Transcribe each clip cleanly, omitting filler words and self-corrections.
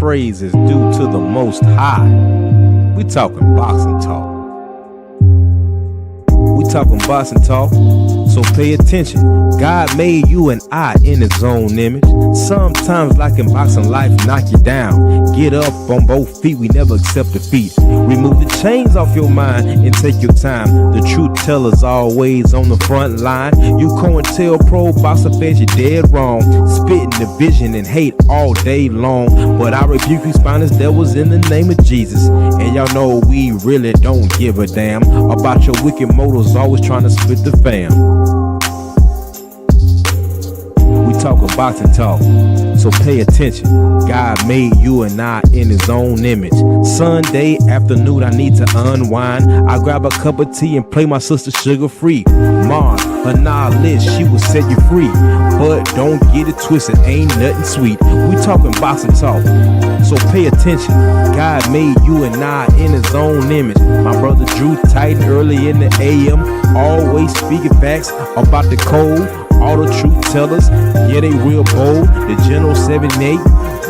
praise is due to the Most High. We talking boxing talk. We talking boxing talk, so pay attention. God made you and I in his own image. Sometimes like in boxing, life knock you down. Get up on both feet, we never accept defeat. Remove the chains off your mind and take your time. The truth teller's always on the front line. You COINTELPRO boxer fans, you're dead wrong. Spitting division and hate all day long. But I rebuke you spineless devils in the name of Jesus. And y'all know we really don't give a damn about your wicked motives, always trying to split the fam. We talking boxing talk, so pay attention. God made you and I in his own image. Sunday afternoon, I need to unwind. I grab a cup of tea and play my sister Sugar Free. Mom, her knowledge, she will set you free. But don't get it twisted, ain't nothing sweet. We talking boxing talk, so pay attention. God made you and I in his own image. My brother Drew Titan early in the AM, always speaking facts about the code. All the truth tellers, yeah, they real bold. The General 78,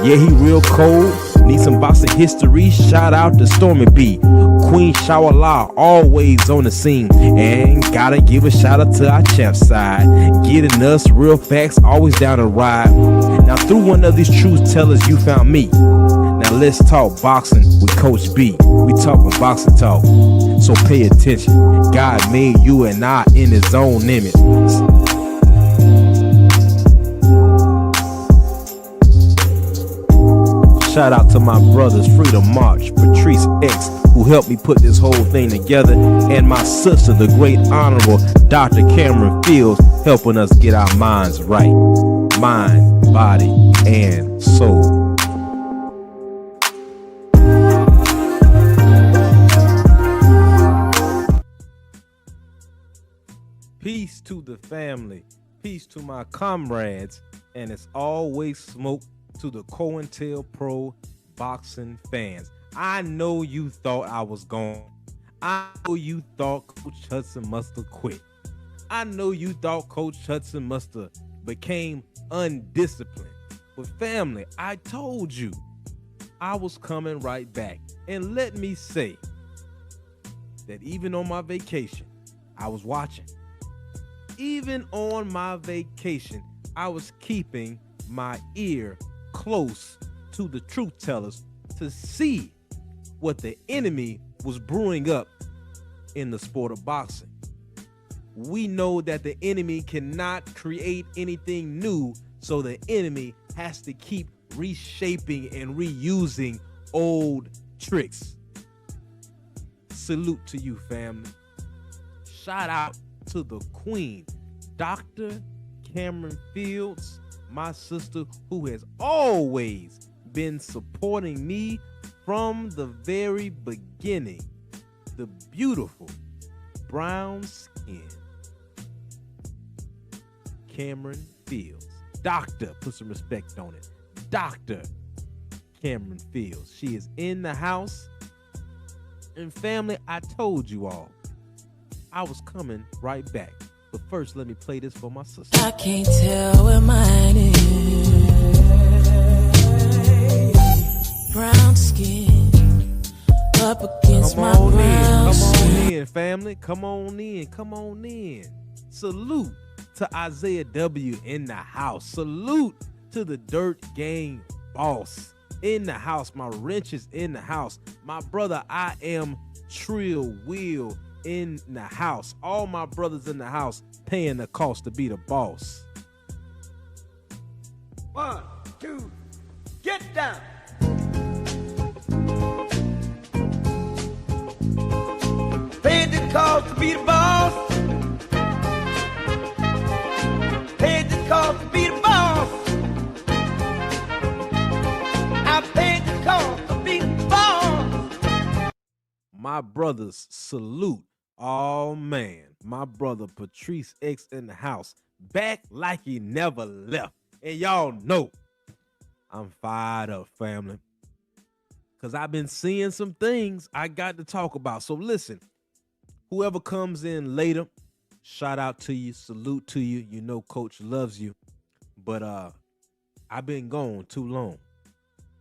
yeah, he real cold. Need some boxing history, shout out to Stormy B. Queen Shawala, always on the scene. And gotta give a shout out to our champ side. Getting us real facts, always down to ride. Now through one of these truth tellers, you found me. Now let's talk boxing with Coach B. We talking boxing talk, so pay attention. God made you and I in his own image. Shout out to my brothers Freedom March, Patrice X, who helped me put this whole thing together, and my sister, the great honorable Dr. Cameron Fields, helping us get our minds right. Mind, body, and soul. Peace to the family, peace to my comrades, and it's always smoke to the COINTELPRO boxing fans. I know you thought I was gone. I know you thought Coach Hudson must have quit. I know you thought Coach Hudson must have became undisciplined. But family, I told you I was coming right back. And let me say that even on my vacation, I was watching. Even on my vacation, I was keeping my ear close to the truth tellers to see what the enemy was brewing up in the sport of boxing. We know that the enemy cannot create anything new, so the enemy has to keep reshaping and reusing old tricks. Salute to you, family. Shout out to the queen, Dr. Cameron Fields, my sister, who has always been supporting me from the very beginning. The beautiful brown skin, Cameron Fields. Doctor, put some respect on it. Dr. Cameron Fields. She is in the house. And family, I told you all, I was coming right back. But first, let me play this for my sister. I can't tell where mine is. Brown skin up against my brown skin. Come on in, family. Come on in. Come on in. Salute to Isaiah W. in the house. Salute to the Dirt Gang boss in the house. My wrench is in the house. My brother, I am Trill Wheel in the house. All my brothers in the house paying the cost to be the boss. 1, 2, get down. Paid the cost to be the boss. Paid the cost to be the boss. I paid the cost to be the boss. My brothers, salute. Oh man, my brother Patrice X in the house, back like he never left. And y'all know I'm fired up, family, because I've been seeing some things I got to talk about. So listen, whoever comes in later, shout out to you, salute to you. You know Coach loves you, but I've been gone too long.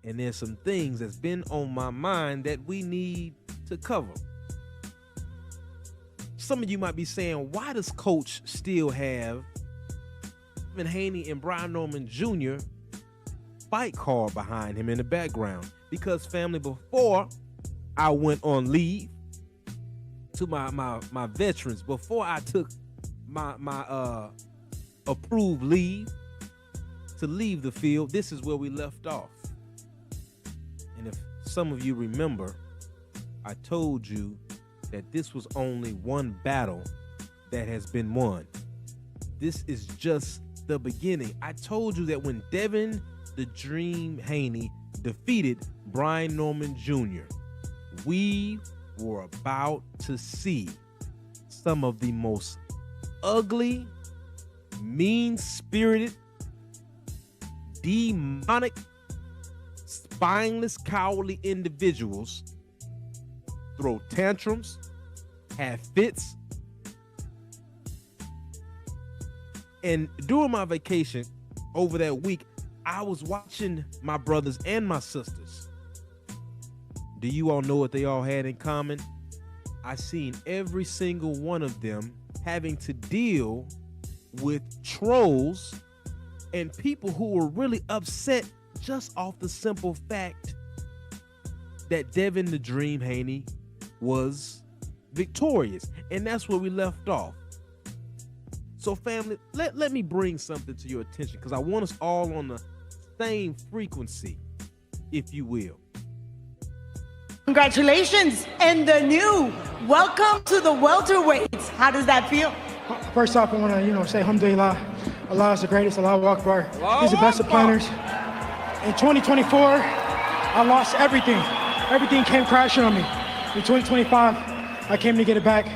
And there's some things that's been on my mind that we need to cover. Some of you might be saying, why does Coach still have DEvin Haney and Brian Norman Jr. fight card behind him in the background? Because family, before I went on leave to my veterans, before I took my approved leave to leave the field, this is where we left off. And if some of you remember, I told you that this was only one battle that has been won. This is just the beginning. I told you that when DEvin the Dream Haney defeated Brian Norman Jr., we were about to see some of the most ugly, mean-spirited, demonic, spineless, cowardly individuals throw tantrums, have fits. And during my vacation over that week, I was watching my brothers and my sisters. Do you all know what they all had in common? I seen every single one of them having to deal with trolls and people who were really upset just off the simple fact that DEvin the Dream Haney was victorious. And that's where we left off. So family, let me bring something to your attention, because I want us all on the same frequency, if you will. Congratulations and the new welcome to the welterweights. How does that feel? First off, I want to, say alhamdulillah. Allah is the greatest. Allahu Akbar. He's the best of planners. In 2024, I lost everything. Everything came crashing on me. In 2025, I came to get it back.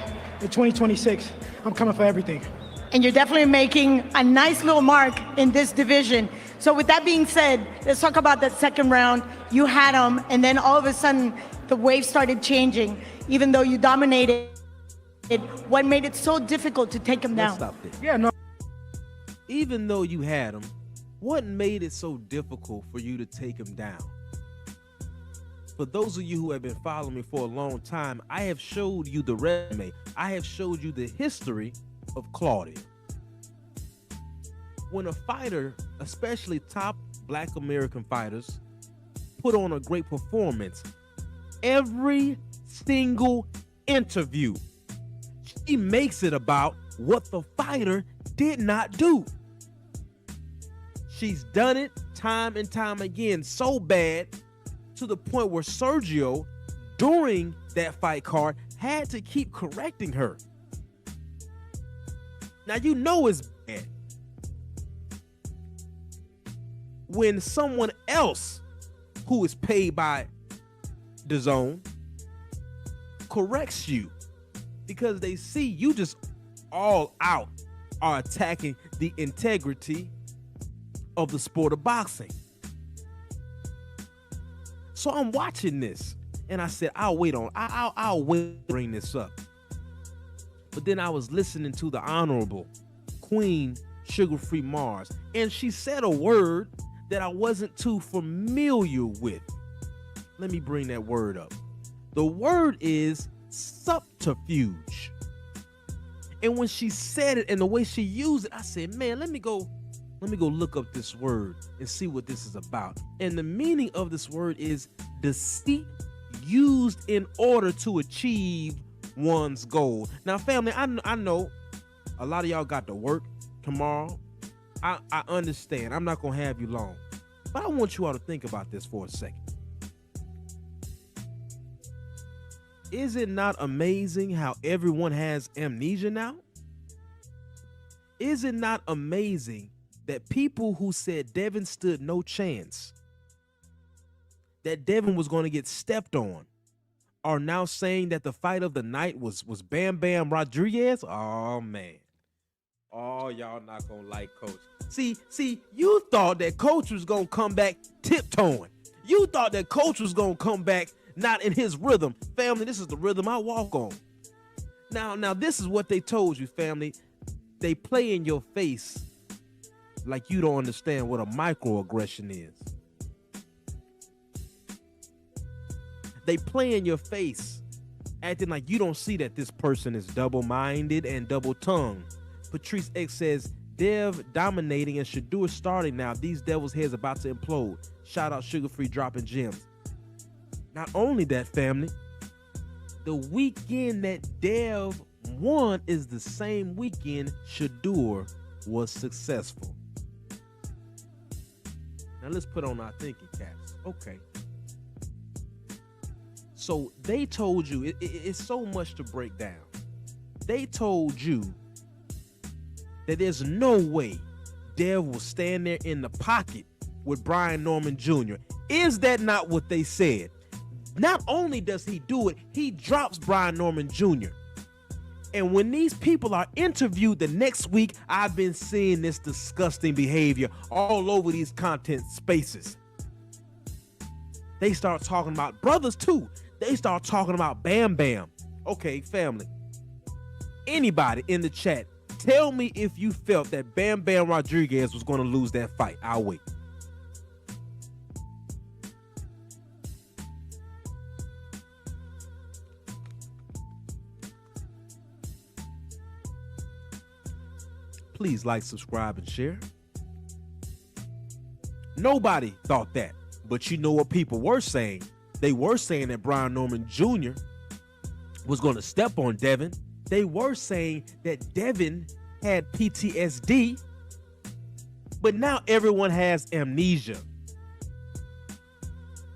In 2026, I'm coming for everything. And you're definitely making a nice little mark in this division. So with that being said, let's talk about that second round. You had him, and then all of a sudden, the wave started changing. Even though you dominated, what made it so difficult to take him down? Let's stop this. Yeah, no. Even though you had him, what made it so difficult for you to take him down? For those of you who have been following me for a long time, I have showed you the resume. I have showed you the history of Claudia. When a fighter, especially top Black American fighters, put on a great performance, every single interview, she makes it about what the fighter did not do. She's done it time and time again, so bad to the point where Sergio, during that fight card, had to keep correcting her. Now you know it's bad when someone else who is paid by DAZN corrects you, because they see you just all out are attacking the integrity of the sport of boxing. So I'm watching this and I said, I'll wait to bring this up. But then I was listening to the Honorable Queen Sugar Free Mars, and she said a word that I wasn't too familiar with. Let me bring that word up. The word is subterfuge. And when she said it and the way she used it, I said, man, let me go look up this word and see what this is about. And the meaning of this word is deceit used in order to achieve one's goal. Now, family, I know a lot of y'all got to work tomorrow. I understand. I'm not going to have you long. But I want you all to think about this for a second. Is it not amazing how everyone has amnesia now? Is it not amazing that people who said DEvin stood no chance, that DEvin was going to get stepped on, are now saying that the fight of the night was Bam Bam Rodriguez? Oh, man. Oh, y'all not going to like Coach. See, you thought that Coach was going to come back tiptoeing. You thought that Coach was going to come back not in his rhythm. Family, this is the rhythm I walk on. Now, this is what they told you, family. They play in your face like you don't understand what a microaggression is. They play in your face, acting like you don't see that this person is double-minded and double-tongued. Patrice X says, Dev dominating and Shador starting now. These Devils' heads about to implode. Shout out Sugar Free dropping gems. Not only that, family, the weekend that Dev won is the same weekend Shador was successful. Now let's put on our thinking caps. Okay. So they told you, it's so much to break down. They told you that there's no way Dev will stand there in the pocket with Brian Norman Jr. Is that not what they said? Not only does he do it, he drops Brian Norman Jr. And when these people are interviewed the next week, I've been seeing this disgusting behavior all over these content spaces. They start talking about brothers too. They start talking about Bam Bam. Okay, family. Anybody in the chat, tell me if you felt that Bam Bam Rodriguez was going to lose that fight. I'll wait. Please like, subscribe, and share. Nobody thought that. But you know what people were saying? They were saying that Brian Norman Jr. was going to step on Devin. They were saying that Devin had PTSD. But now everyone has amnesia.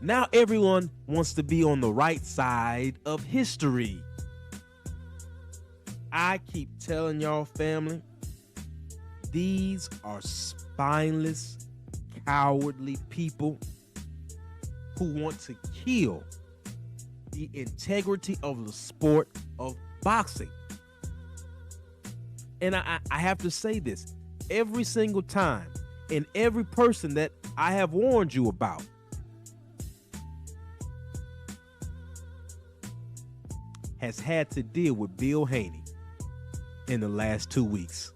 Now everyone wants to be on the right side of history. I keep telling y'all, family, these are spineless, cowardly people who want to kill the integrity of the sport of boxing. And I have to say this every single time, and every person that I have warned you about, has had to deal with Bill Haney in the last 2 weeks.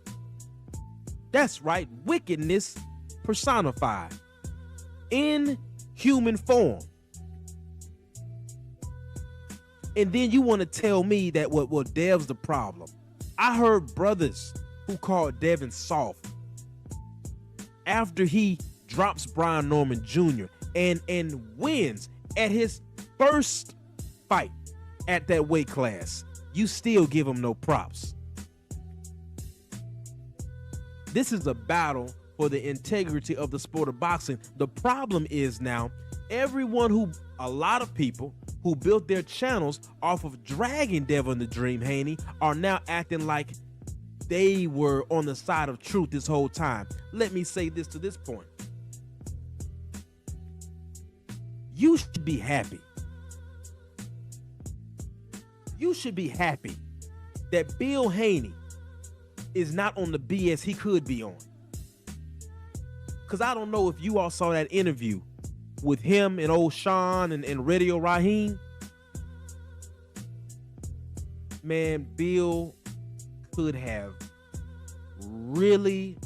That's right, wickedness personified in human form. And then you want to tell me that well, Dev's the problem. I heard brothers who called Devin soft after he drops Brian Norman Jr. and wins at his first fight at that weight class. You still give him no props. This is a battle for the integrity of the sport of boxing. The problem is now, a lot of people who built their channels off of dragging Devin the Dream Haney are now acting like they were on the side of truth this whole time. Let me say this to this point. You should be happy. You should be happy that Bill Haney is not on the BS he could be on. Because I don't know if you all saw that interview with him and old Sean and Radio Raheem. Man, Bill could have really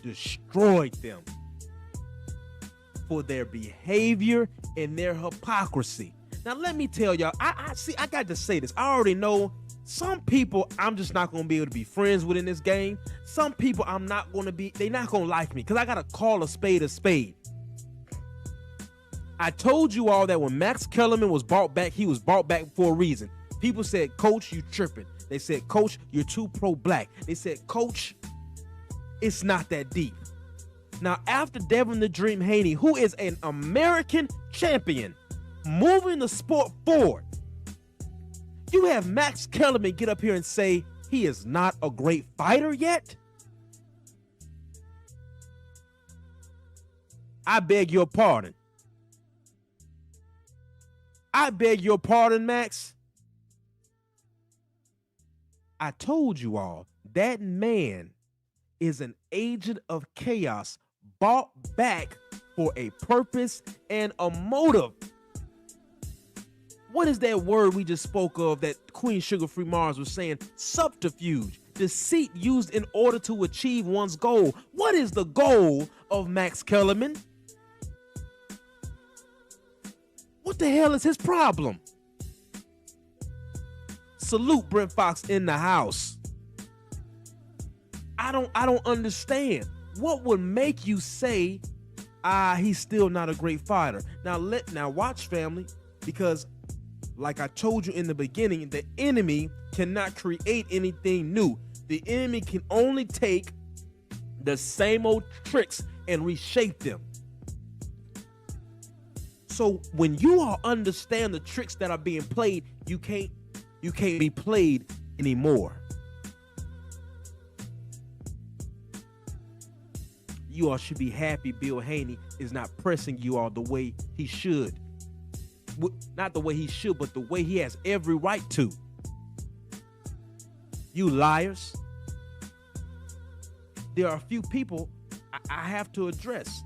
destroyed them for their behavior and their hypocrisy. Now, let me tell y'all, I got to say this. I already know some people I'm just not going to be able to be friends with in this game. Some people they're not going to like me because I got to call a spade a spade. I told you all that when Max Kellerman was brought back, he was brought back for a reason. People said, Coach, you tripping. They said, Coach, you're too pro-black. They said, Coach, it's not that deep. Now, after Devin the Dream Haney, who is an American champion, moving the sport forward, you have Max Kellerman get up here and say he is not a great fighter yet? I beg your pardon. I beg your pardon, Max. I told you all, that man is an agent of chaos brought back for a purpose and a motive. What is that word we just spoke of that Queen Sugar Free Mars was saying? Subterfuge, deceit used in order to achieve one's goal. What is the goal of Max Kellerman? What the hell is his problem? Salute Brent Fox in the house. I don't understand. What would make you say, he's still not a great fighter? Now watch, family, because like I told you in the beginning, the enemy cannot create anything new. The enemy can only take the same old tricks and reshape them. So when you all understand the tricks that are being played, you can't be played anymore. You all should be happy Bill Haney is not pressing you all the way he should. Not the way he should, but the way he has every right to. You liars. There are a few people I have to address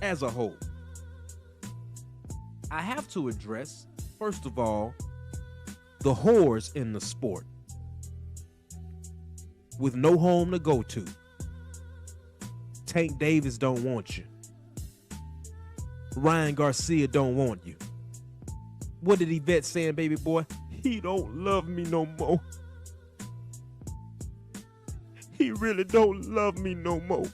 as a whole. I have to address, first of all, the whores in the sport with no home to go to. Tank Davis don't want you. Ryan Garcia don't want you. What did Yvette saying, baby boy? He don't love me no more. He really don't love me no more.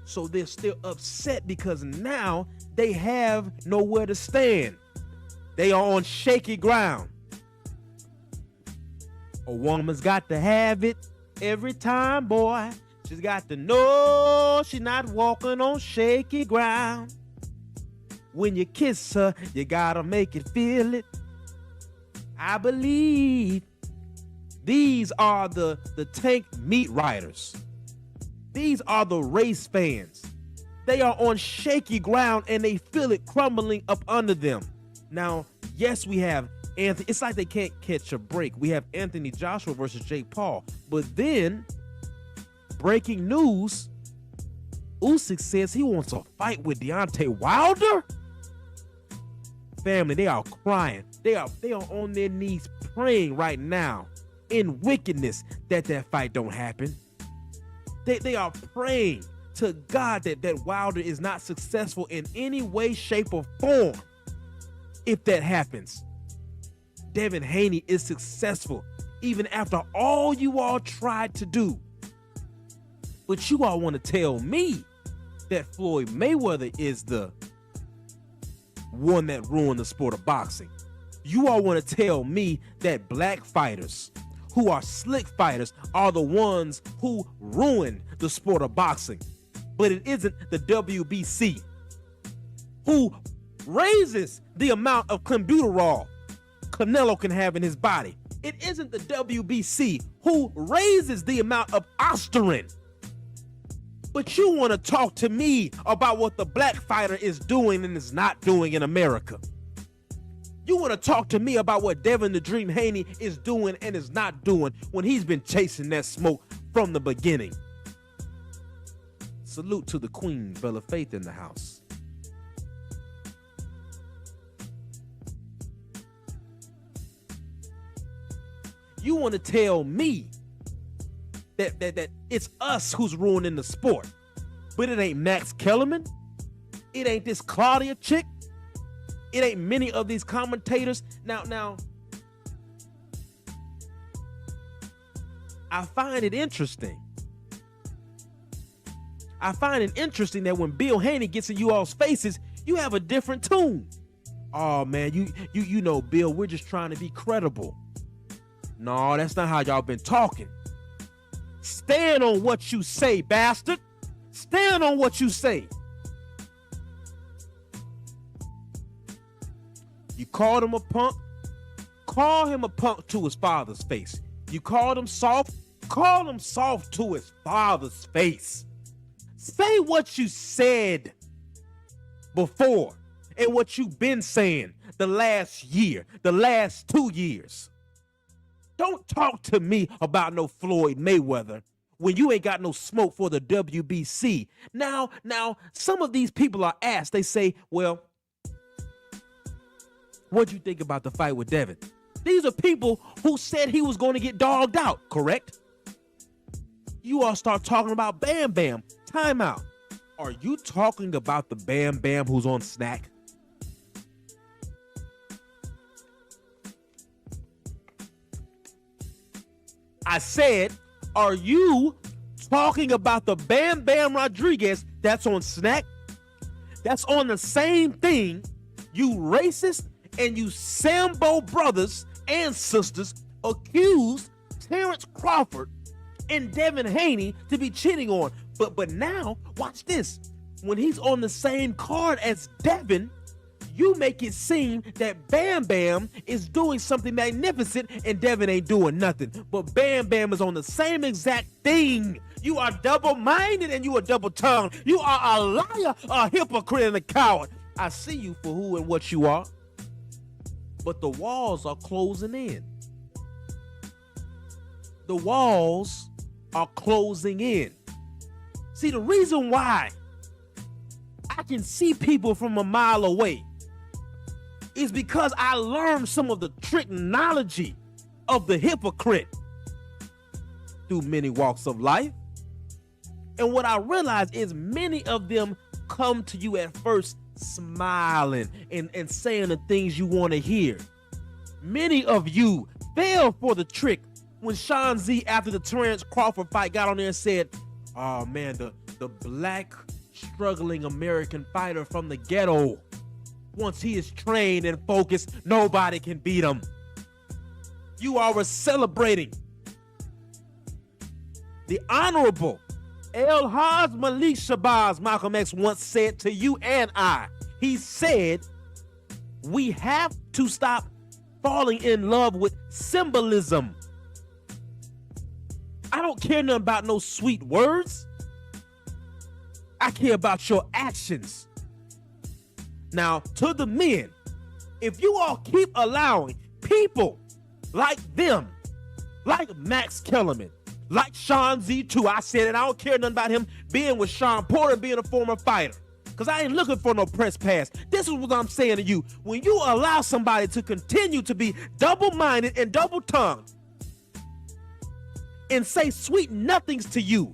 So they're still upset because now they have nowhere to stand. They are on shaky ground. A woman's got to have it every time, boy. She's got to know she's not walking on shaky ground. When you kiss her, you gotta make it feel it. I believe these are the tank meat riders. These are the race fans. They are on shaky ground and they feel it crumbling up under them. Now, yes, we have Anthony. It's like they can't catch a break. We have Anthony Joshua versus Jake Paul. But then, breaking news, Usyk says he wants a fight with Deontay Wilder. Family, they are crying. They are on their knees praying right now in wickedness that fight don't happen. They are praying to God that Wilder is not successful in any way, shape, or form. If that happens, Devin Haney is successful even after all you all tried to do. But you all want to tell me that Floyd Mayweather is the one that ruined the sport of boxing. You all want to tell me that black fighters who are slick fighters are the ones who ruined the sport of boxing. But it isn't the WBC who raises the amount of clenbuterol Canelo can have in his body. It isn't the WBC who raises the amount of Osterin. But you want to talk to me about what the black fighter is doing and is not doing in America. You want to talk to me about what Devin the Dream Haney is doing and is not doing when he's been chasing that smoke from the beginning. Salute to the Queen, Bella Faith in the house. You want to tell me that it's us who's ruining the sport, but it ain't Max Kellerman, it ain't this Claudia chick, it ain't many of these commentators. Now, I find it interesting. I find it interesting that when Bill Haney gets in you all's faces, you have a different tune. Oh man, you know, Bill, we're just trying to be credible. No, that's not how y'all been talking. Stand on what you say, bastard. Stand on what you say. You called him a punk. Call him a punk to his father's face. You called him soft. Call him soft to his father's face. Say what you said before and what you've been saying the last year, the last 2 years. Don't talk to me about no Floyd Mayweather when you ain't got no smoke for the WBC. Now, some of these people are asked, they say, well, what'd you think about the fight with Devin? These are people who said he was going to get dogged out, correct? You all start talking about Bam Bam. Time out. Are you talking about the Bam Bam who's on Snack? I said, are you talking about the Bam Bam Rodriguez that's on Snack? That's on the same thing you racist and you Sambo brothers and sisters accused Terrence Crawford and DEvin Haney to be cheating on. But now, watch this. When he's on the same card as DEvin, you make it seem that Bam Bam is doing something magnificent and DEvin ain't doing nothing. But Bam Bam is on the same exact thing. You are double-minded and you are double-tongued. You are a liar, a hypocrite, and a coward. I see you for who and what you are. But the walls are closing in. The walls are closing in. See, the reason why I can see people from a mile away is because I learned some of the tricknology of the hypocrite through many walks of life. And what I realize is many of them come to you at first smiling and saying the things you want to hear. Many of you fell for the trick when Sean Z, after the Terrence Crawford fight, got on there and said, oh man, the black struggling American fighter from the ghetto, once he is trained and focused, nobody can beat him. You are celebrating the Honorable El Haj Malik Shabazz, Malcolm X once said to you and I. He said, we have to stop falling in love with symbolism. I don't care nothing about no sweet words. I care about your actions. Now, to the men, if you all keep allowing people like them, like Max Kellerman, like Sean Z2, I said it, I don't care nothing about him being with Sean Porter and being a former fighter, because I ain't looking for no press pass. This is what I'm saying to you. When you allow somebody to continue to be double-minded and double-tongued and say sweet nothings to you,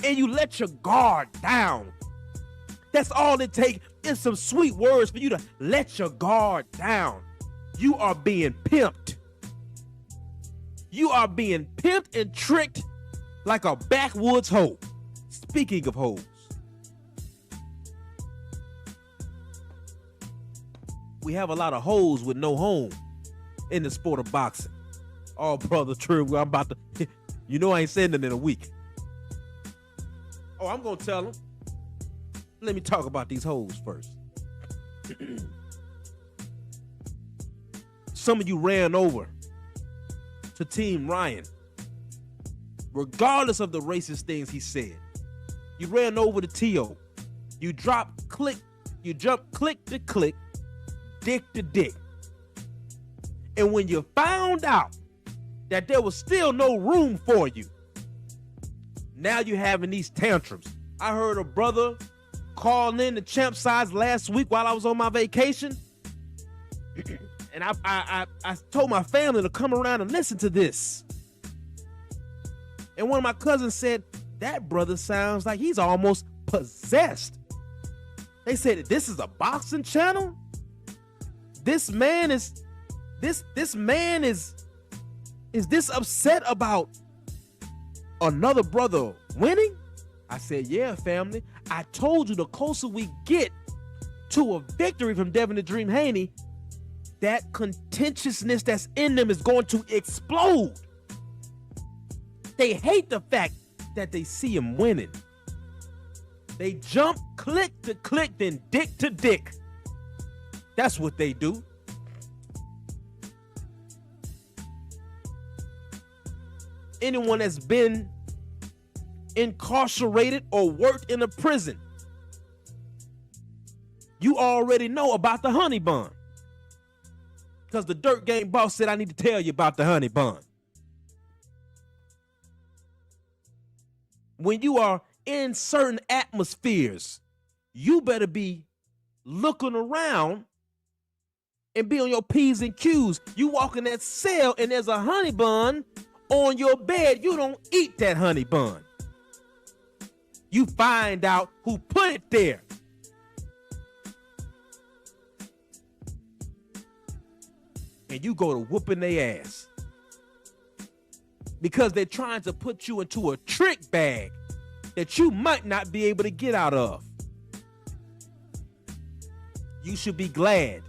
and you let your guard down, that's all it takes is some sweet words for you to let your guard down. You are being pimped. You are being pimped and tricked like a backwoods hoe. Speaking of hoes, we have a lot of hoes with no home in the sport of boxing. Oh, brother, true. I'm about to, you know I ain't saying that in a week. Oh, I'm going to tell them. Let me talk about these hoes first. Some of you ran over to Team Ryan, regardless of the racist things he said. You ran over to T.O. You dropped click, you jumped click to click, dick to dick. And when you found out that there was still no room for you, now you're having these tantrums. I heard a brother calling in the champ size last week while I was on my vacation. And I told my family to come around and listen to this. And one of my cousins said, that brother sounds like he's almost possessed. They said, this is a boxing channel? This man is this upset about another brother winning? I said, yeah, family. I told you the closer we get to a victory from DEvin the Dream Haney, that contentiousness that's in them is going to explode. They hate the fact that they see him winning. They jump click to click, then dick to dick. That's what they do. Anyone that's been incarcerated or worked in a prison, you already know about the honey bun. Because the Dirt Game boss said, I need to tell you about the honey bun. When you are in certain atmospheres, you better be looking around and be on your P's and Q's. You walk in that cell and there's a honey bun on your bed. You don't eat that honey bun. You find out who put it there. And you go to whooping their ass. because they're trying to put you into a trick bag that you might not be able to get out of. You should be glad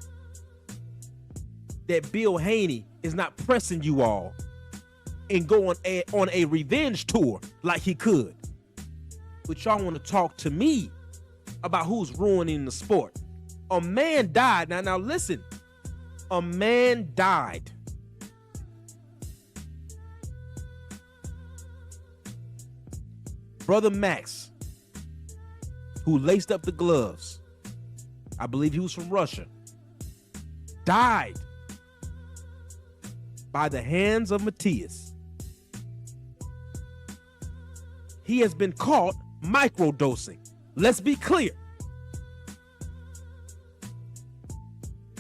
that Bill Haney is not pressing you all and going on a revenge tour like he could. But y'all want to talk to me about who's ruining the sport. A man died. Now listen. A man died. Brother Max, who laced up the gloves, I believe he was from Russia, died by the hands of Matthias. He has been caught microdosing. Let's be clear.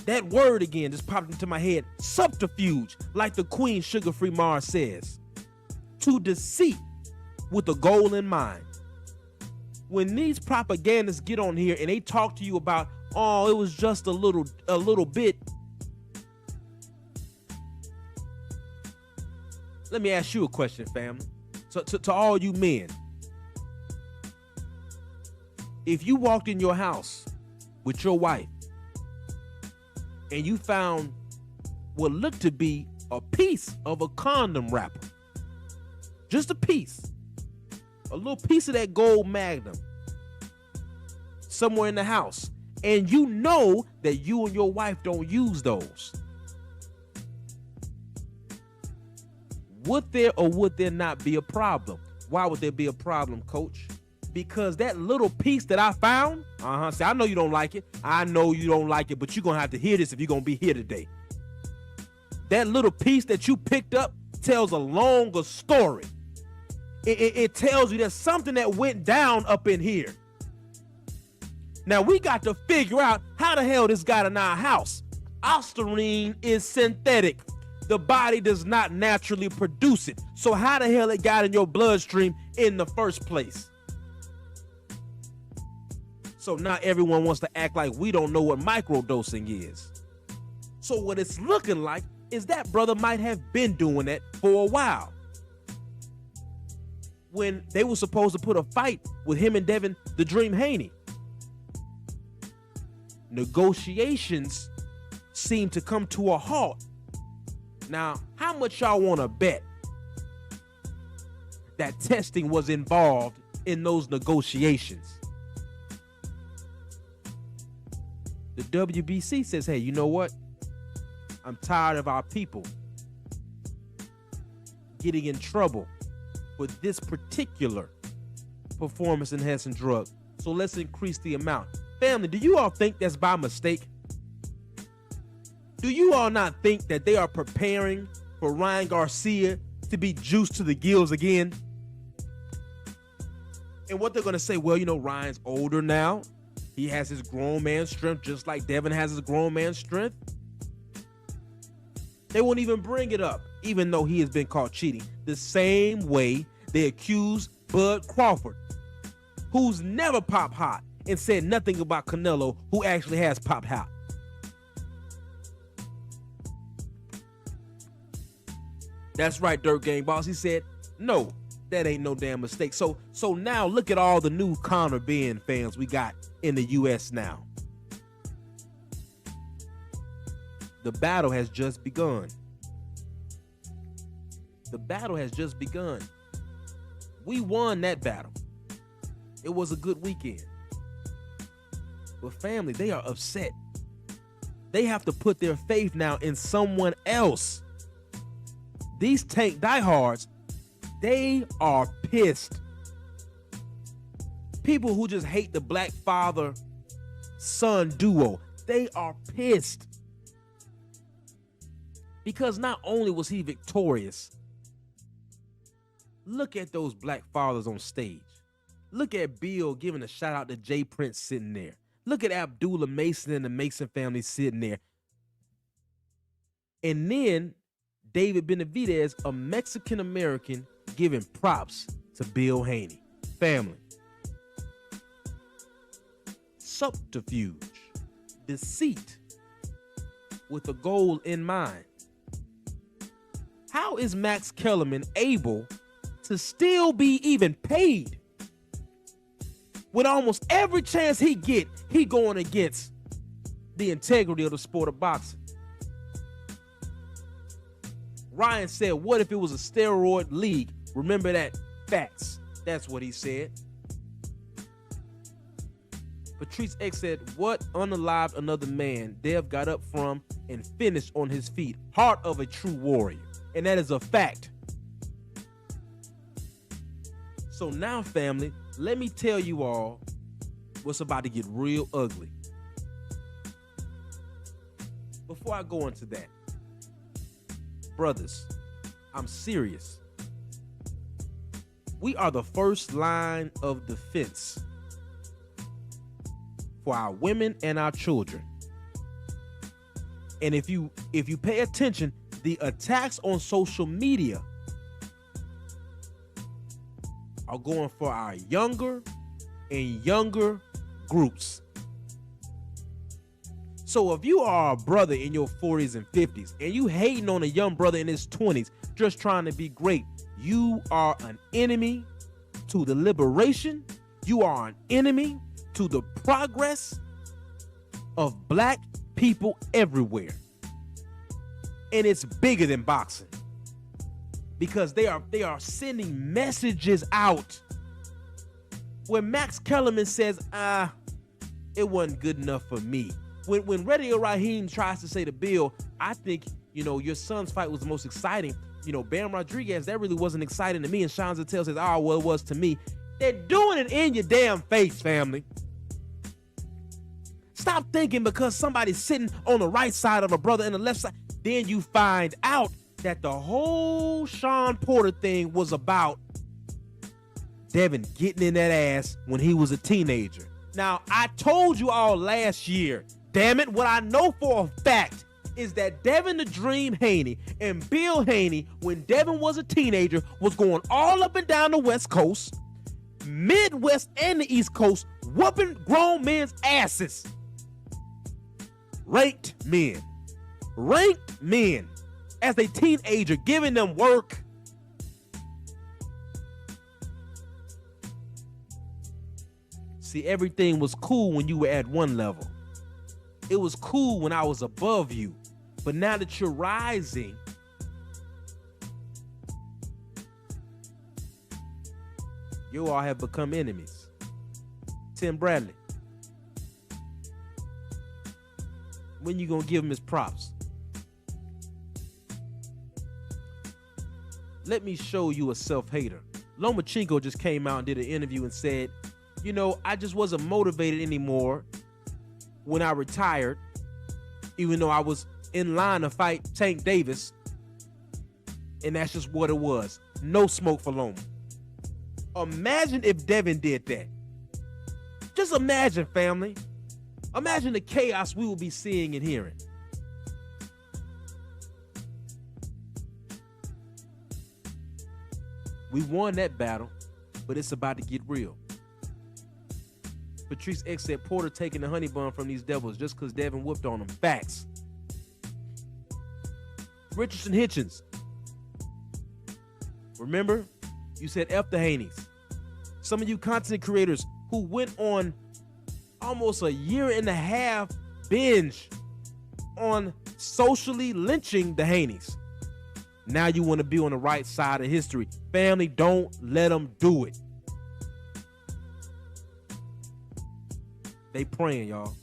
That word again just popped into my head. Subterfuge, like the Queen Sugar-Free Mars says. To deceit with a goal in mind. When these propagandists get on here and they talk to you about, oh, it was just a little bit. Let me ask you a question, family. To all you men. If you walked in your house with your wife and you found what looked to be a piece of a condom wrapper, just a piece, a little piece of that gold magnum somewhere in the house, and you know that you and your wife don't use those, would there or would there not be a problem? Why would there be a problem, coach? Because that little piece that I found, see, I know you don't like it. I know you don't like it, but you're going to have to hear this if you're going to be here today. That little piece that you picked up tells a longer story. It tells you there's something that went down up in here. Now, we got to figure out how the hell this got in our house. Ostarine is synthetic. The body does not naturally produce it. So how the hell it got in your bloodstream in the first place? So now everyone wants to act like we don't know what microdosing is. So what it's looking like is that brother might have been doing that for a while. When they were supposed to put a fight with him and DEvin the Dream Haney. Negotiations seem to come to a halt. Now, how much y'all want to bet that testing was involved in those negotiations? The WBC says, hey, you know what? I'm tired of our people getting in trouble with this particular performance-enhancing drug. So let's increase the amount. Family, do you all think that's by mistake? Do you all not think that they are preparing for Ryan Garcia to be juiced to the gills again? And what they're going to say, well, you know, Ryan's older now. He has his grown man strength just like DEvin has his grown man strength. They won't even bring it up, even though he has been caught cheating. The same way they accused Bud Crawford, who's never popped hot and said nothing about Canelo, who actually has popped hot. That's right, Dirt Gang Boss. He said, no, that ain't no damn mistake. So now look at all the new Conor Ben fans we got in the U.S. now. The battle has just begun. The battle has just begun. We won that battle. It was a good weekend. But family, they are upset. They have to put their faith now in someone else. These Tank diehards, they are pissed. People who just hate the black father-son duo, they are pissed. Because not only was he victorious, look at those black fathers on stage. Look at Bill giving a shout out to Jay Prince sitting there. Look at Abdullah Mason and the Mason family sitting there. And then David Benavidez, a Mexican-American, giving props to Bill Haney. Family. Subterfuge. Deceit with a goal in mind. how is Max Kellerman able to still be even paid when almost every chance he get, he going against the integrity of the sport of boxing? Ryan said, what if it was a steroid league? Remember that? Facts. That's what he said. Patrice X said, what unalived another man? Dev got up from and finished on his feet. Heart of a true warrior. And that is a fact. So now, family, let me tell you all what's about to get real ugly. Before I go into that, brothers, I'm serious. We are the first line of defense for our women and our children. And if you pay attention, the attacks on social media are going for our younger and younger groups. So if you are a brother in your 40s and 50s and you hating on a young brother in his 20s just trying to be great, you are an enemy to the liberation. You are an enemy to the progress of black people everywhere. And it's bigger than boxing, because they are sending messages out where Max Kellerman says, it wasn't good enough for me. When Radio Raheem tries to say to Bill, I think, your son's fight was the most exciting. Bam Rodriguez, that really wasn't exciting to me. And Sean Zattel says, oh, well, it was to me. They're doing it in your damn face, family. Stop thinking because somebody's sitting on the right side of a brother and the left side, then you find out that the whole Sean Porter thing was about DEvin getting in that ass when he was a teenager. Now, I told you all last year, damn it, what I know for a fact is that Devin the Dream Haney and Bill Haney, when Devin was a teenager, was going all up and down the West Coast, Midwest, and the East Coast, whooping grown men's asses. Ranked men as a teenager, giving them work. See, everything was cool when you were at one level. It was cool when I was above you. But now that you're rising, you all have become enemies. Tim Bradley, when you gonna give him his props? Let me show you a self-hater. Lomachenko just came out and did an interview and said, I just wasn't motivated anymore when I retired, even though I was in line to fight Tank Davis. And that's just what it was. No smoke for Loma. Imagine if DEvin did that. Just imagine, family. Imagine the chaos we will be seeing and hearing. We won that battle, but it's about to get real. Patrice X said Porter taking the honey bun from these devils just because DEvin whooped on them. Facts. Richardson Hitchens. Remember? You said F the Haneys. Some of you content creators who went on almost a year and a half binge on socially lynching the Haneys. Now you want to be on the right side of history. Family, don't let them do it. They praying, y'all.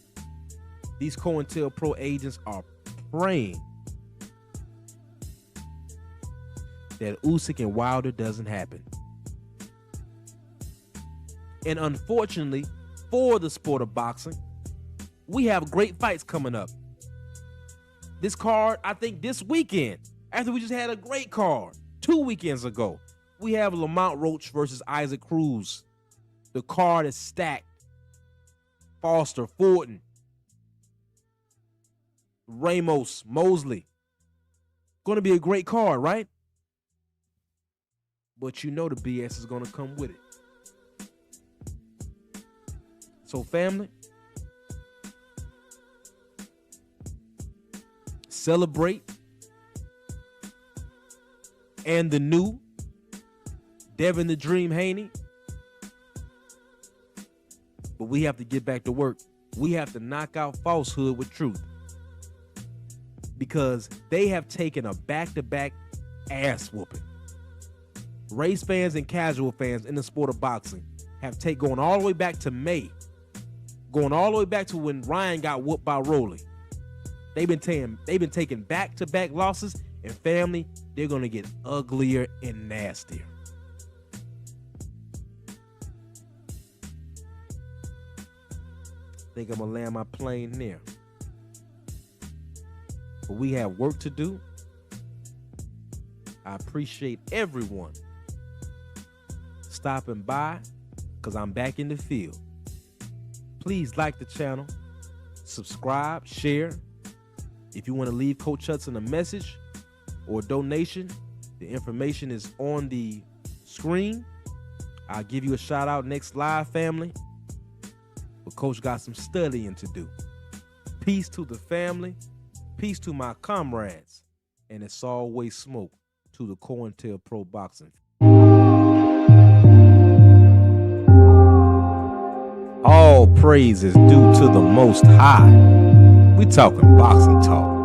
These COINTELPRO agents are praying that Usyk and Wilder doesn't happen. And unfortunately, for the sport of boxing, we have great fights coming up. This card, I think this weekend, after we just had a great card 2 weekends ago, we have Lamont Roach versus Isaac Cruz. The card is stacked. Foster, Fortin, Ramos, Mosley. Going to be a great card, right? But the BS is going to come with it. So, family, celebrate. and the new DEvin the Dream Haney. But we have to get back to work. We have to knock out falsehood with truth. Because they have taken a back-to-back ass whooping. Race fans and casual fans in the sport of boxing have going all the way back to May. Going all the way back to when Ryan got whooped by Rolly. They've been taking back-to-back losses, and family, they're gonna get uglier and nastier. I think I'm gonna land my plane there. But we have work to do. I appreciate everyone stopping by, because I'm back in the field. Please like the channel, subscribe, share. If you want to leave Coach Hudson a message or a donation, the information is on the screen. I'll give you a shout out next live, family. But Coach got some studying to do. Peace to the family. Peace to my comrades. And it's always smoke to the COINTELPRO Boxing. All praise is due to the Most High. We talking boxing talk.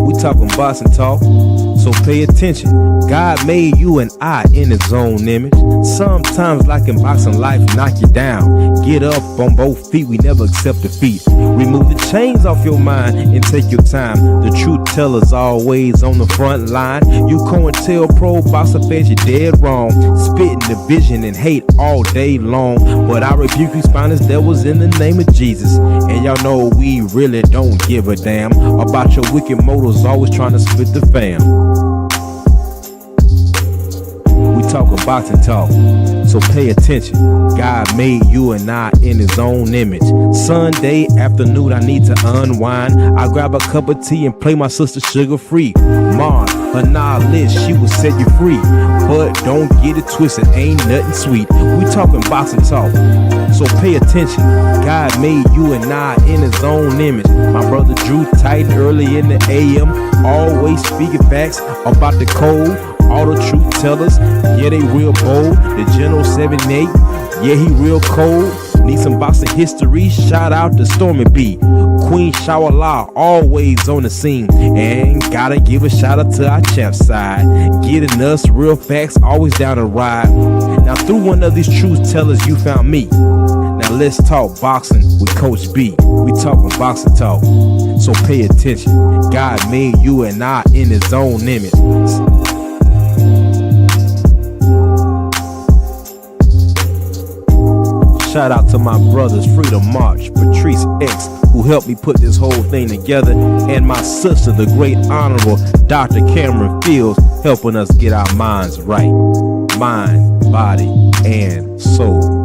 We talking boxing talk, so pay attention. God made you and I in his own image. Sometimes, like in boxing, life knock you down. Get up on both feet, we never accept defeat. Remove the chains off your mind and take your time. The truth teller's always on the front line. You COINTELPRO boxer fans, you're dead wrong. Spitting division and hate all day long. But I rebuke you spineless devils in the name of Jesus. And y'all know we really don't give a damn about your wicked motives, always trying to split the fam. We talking boxing talk, so pay attention. God made you and I in his own image. Sunday afternoon, I need to unwind. I grab a cup of tea and play my sister Sugar Free. Mom, her knowledge, she will set you free. But don't get it twisted, ain't nothing sweet. We talking boxing talk, so pay attention. God made you and I in his own image. My brother Drew Titan early in the AM, always speaking facts about the code. All the truth tellers, yeah, they real bold. The General 78, yeah, he real cold. Need some boxing history, shout out to Stormy B. Queen Shawala, always on the scene. And gotta give a shout out to our champ side. Getting us real facts, always down to ride. Now through one of these truth tellers, you found me. Now let's talk boxing with Coach B. We talking boxing talk, so pay attention. God made you and I in his own image. Shout out to my brothers Freedom March, Patrice X, who helped me put this whole thing together, and my sister, the great honorable Dr. Cameron Fields, helping us get our minds right. Mind, body, and soul.